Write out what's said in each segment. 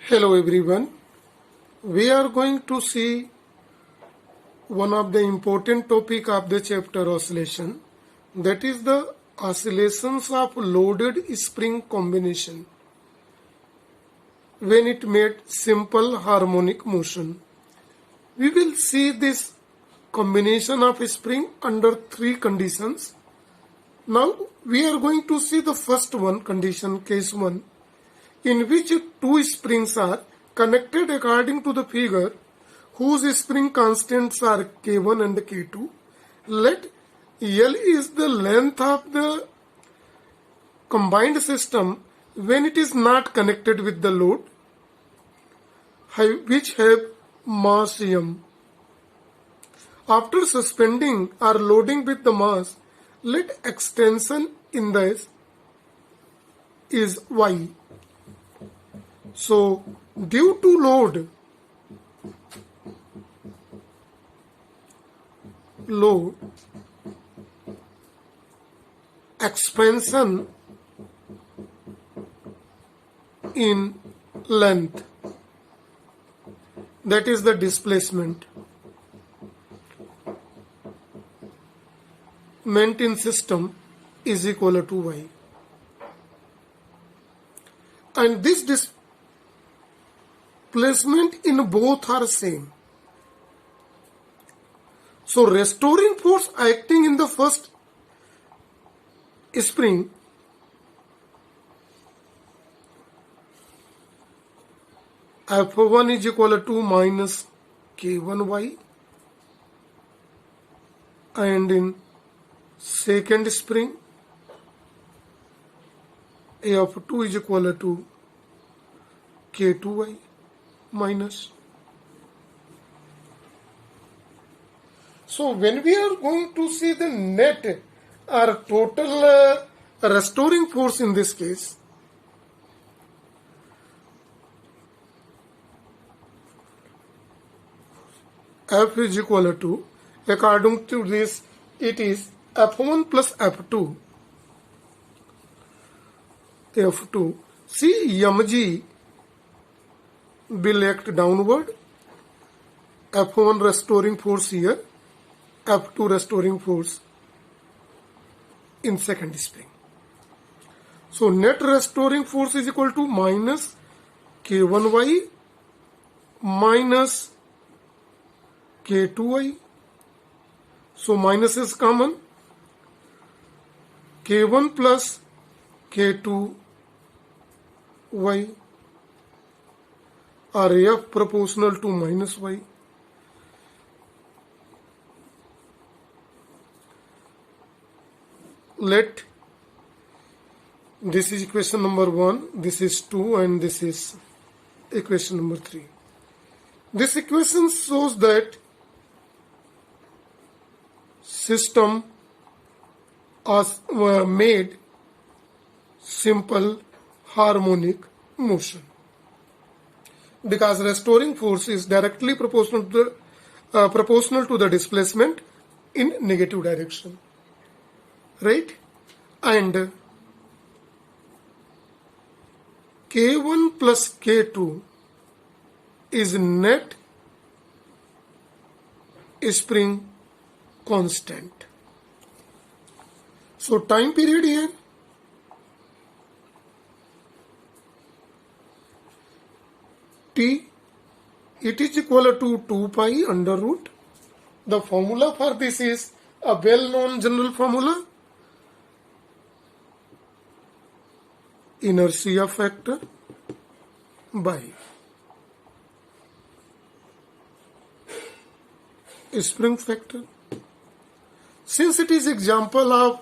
Hello everyone. We are going to see one of the important topic of the chapter oscillation, that is the oscillations of loaded spring combination when it made simple harmonic motion. We will see this combination of spring under three conditions. Now we are going to see the first one, condition case 1, in which two springs are connected according to the figure whose spring constants are K1 and K2. Let L is the length of the combined system when it is not connected with the load, which have mass M. After suspending or loading with the mass, let extension in this is Y. So, due to load expansion in length, that is the displacement meant in system is equal to Y. And this displacement in both are same. So restoring force acting in the first spring F1 is equal to minus K1Y, and in second spring F2 is equal to K2Y minus. So when we are going to see the net or total restoring force in this case, F is equal to, according to this, it is F1 plus F2. F2. See, mg will act downward. F1 restoring force here, F2 restoring force in second spring. So net restoring force is equal to minus K1Y minus K2Y. So minus is common. K1 plus K2Y or F proportional to minus Y. Let this is equation number 1, this is 2, and this is equation number 3. This equation shows that system was made simple harmonic motion because restoring force is directly proportional to the displacement in negative direction, right? And K1 plus K2 is net spring constant. So time period here, T, it is equal to 2 pi under root. The formula for this is a well-known general formula. Inertia factor by spring factor. Since it is example of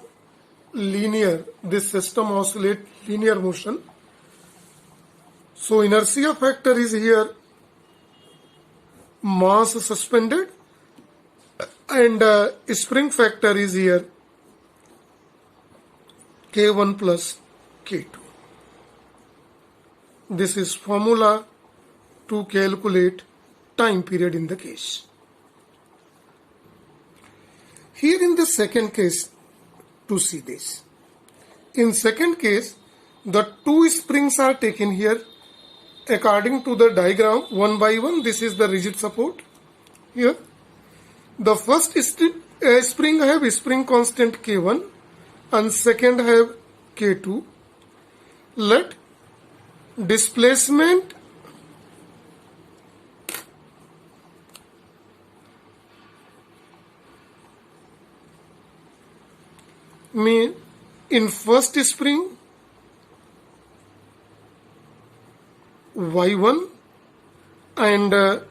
linear, this system oscillate linear motion, so inertia factor is here mass suspended, and spring factor is here K1 plus K2. This is formula to calculate time period in the case. Here in the second case, to see this, in second case, the two springs are taken here according to the diagram one by one. This is the rigid support. Here the first spring have spring constant K1 and second have K2. Let displacement mean in first spring Y1 and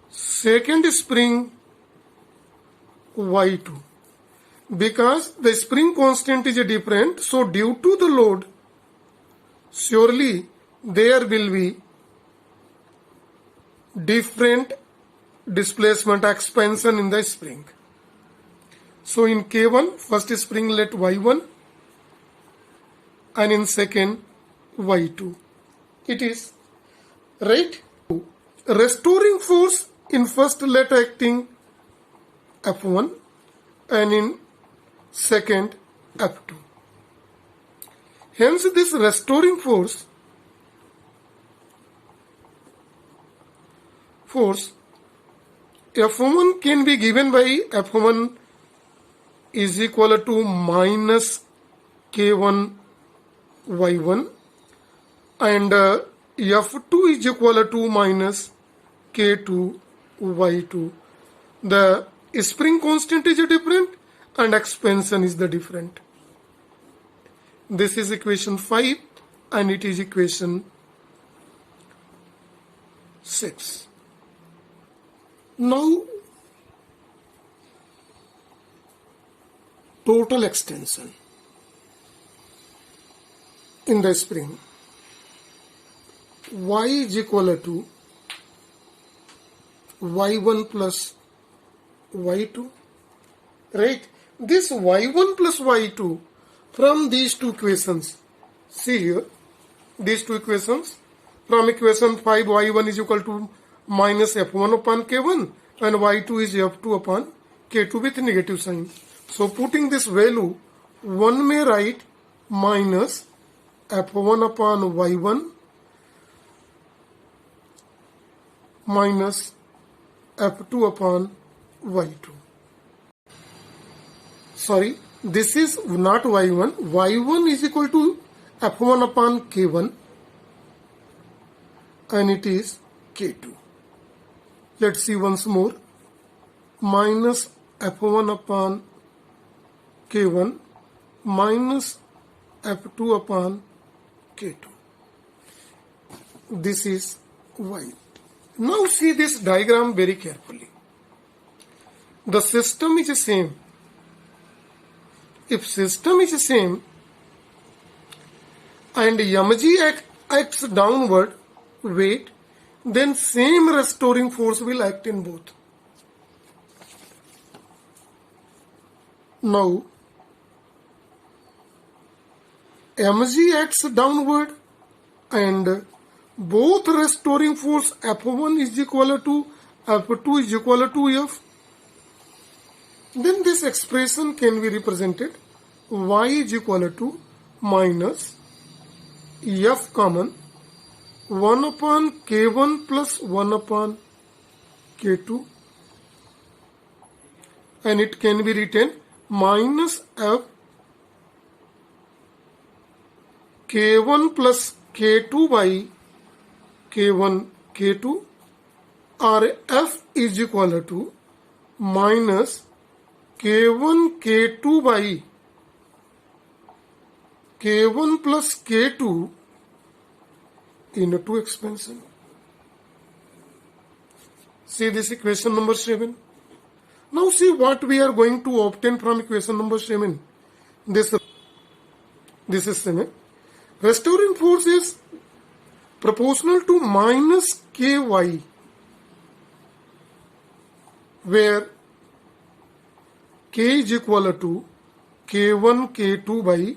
second spring Y2. Because the spring constant is different, so due to the load, surely there will be different displacement expansion in the spring. So in K1, first spring let Y1 and in second Y2. It is right. Restoring force in first let acting F1 and in second F2. Hence this restoring force F1 can be given by F1 is equal to minus K1 Y1 and F2 is equal to minus K2 Y2. The spring constant is different and expansion is the different. This is equation 5 and it is equation 6. Now total extension in the spring. Y is equal to Y1 plus Y2. Right? This Y1 plus Y2 from these two equations. See here, these two equations. From equation 5, Y1 is equal to minus F1 upon K1 and Y2 is F2 upon K2 with negative sign. So putting this value, one may write minus F1 upon Y1 minus F2 upon Y2. Sorry, this is not Y1. Y1 is equal to F1 upon K1 and it is K2. Let's see once more. Minus F1 upon K1 minus F2 upon K2. This is Y. Now see this diagram very carefully. The system is the same. If system is the same and mg acts downward weight, then same restoring force will act in both. Now mg acts downward and both restoring force F1 is equal to F2 is equal to F. Then this expression can be represented Y is equal to minus F common 1 upon K1 plus 1 upon K2 and it can be written minus F K1 plus K2 by K1 K2 or F is equal to minus K1 K2 by K1 plus K2 in 2 expansion. See this equation number 7. Now see what we are going to obtain from equation number 7. This is 7. Restoring force is proportional to minus Ky, where K is equal to K1 K2 by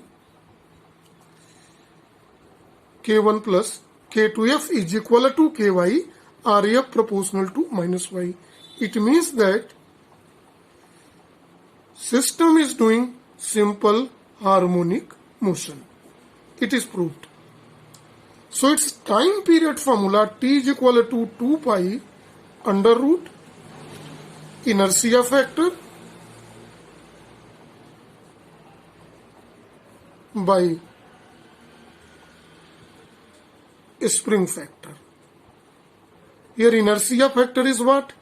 K1 plus K2. F is equal to Ky or F proportional to minus Y. It means that system is doing simple harmonic motion. It is proved. So its time period formula T is equal to 2 pi under root inertia factor by spring factor. Here inertia factor is what?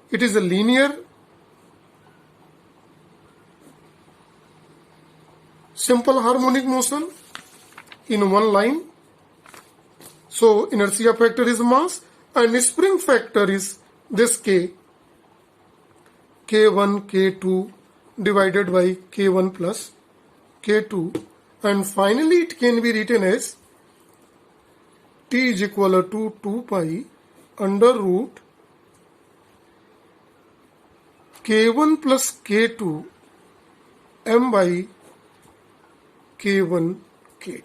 It is a linear simple harmonic motion in one line. So inertia factor is mass and spring factor is this K, K1, K2 divided by K1 plus K2, and finally it can be written as T is equal to 2 pi under root K1 plus K2 m by K1 K2.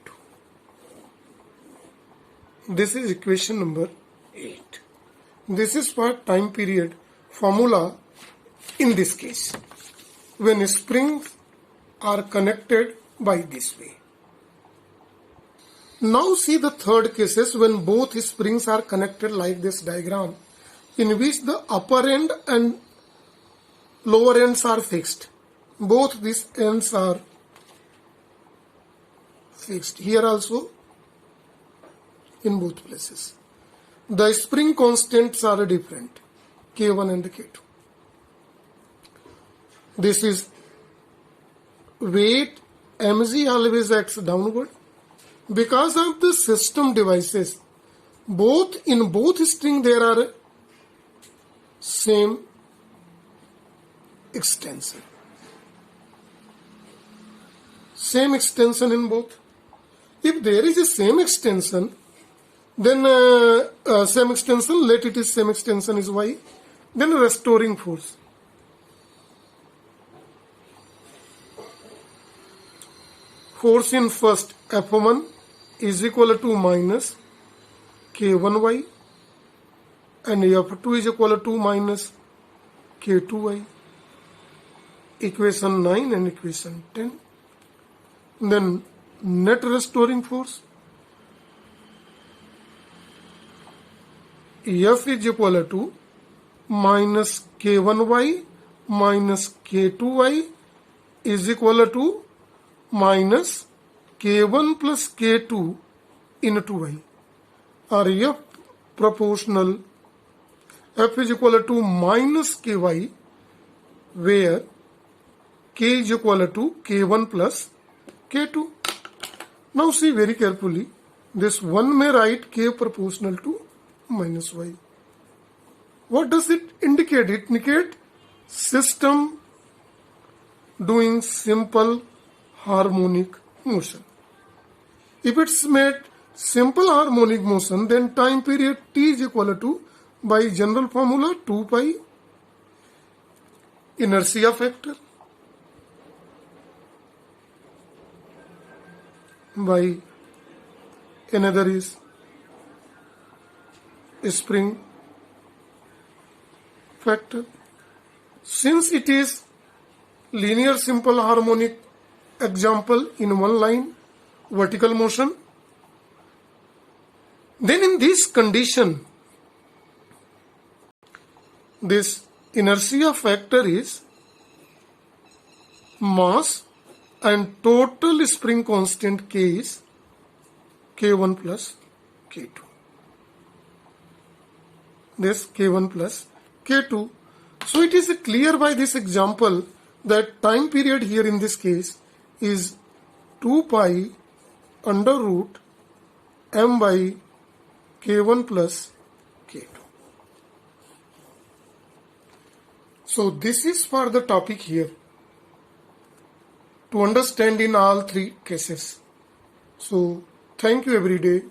This is equation number 8. This is for time period formula in this case when springs are connected by this way. Now see the third cases when both springs are connected like this diagram, in which the upper end and lower ends are fixed. Both these ends are fixed. Here also in both places. The spring constants are different, K1 and K2. This is weight mg always acts downward. Because of the system devices, in both string there are same extension. Same extension in both. If there is a same extension, then same extension, let it is same extension is Y. Then restoring force. Force in first F1 is equal to minus K1Y and F2 is equal to minus K2Y. Equation 9 and equation 10. Then net restoring force. F is equal to minus K1Y minus K2Y is equal to minus K1 plus K2 into Y, or F proportional F is equal to minus Ky, where K is equal to K1 plus K2. Now see very carefully, this one may write K proportional to minus Y. What does it indicate? It indicates system doing simple harmonic motion. If it's made simple harmonic motion, then time period T is equal to, by general formula, 2 pi inertia factor by another is spring factor. Since it is linear simple harmonic example in one line vertical motion, then in this condition this inertia factor is mass and total spring constant K is K1 plus K2. This K1 plus K2. So it is clear by this example that time period here in this case is 2 pi under root m by K1 plus K2. So this is for the topic here to understand in all three cases. So thank you every day.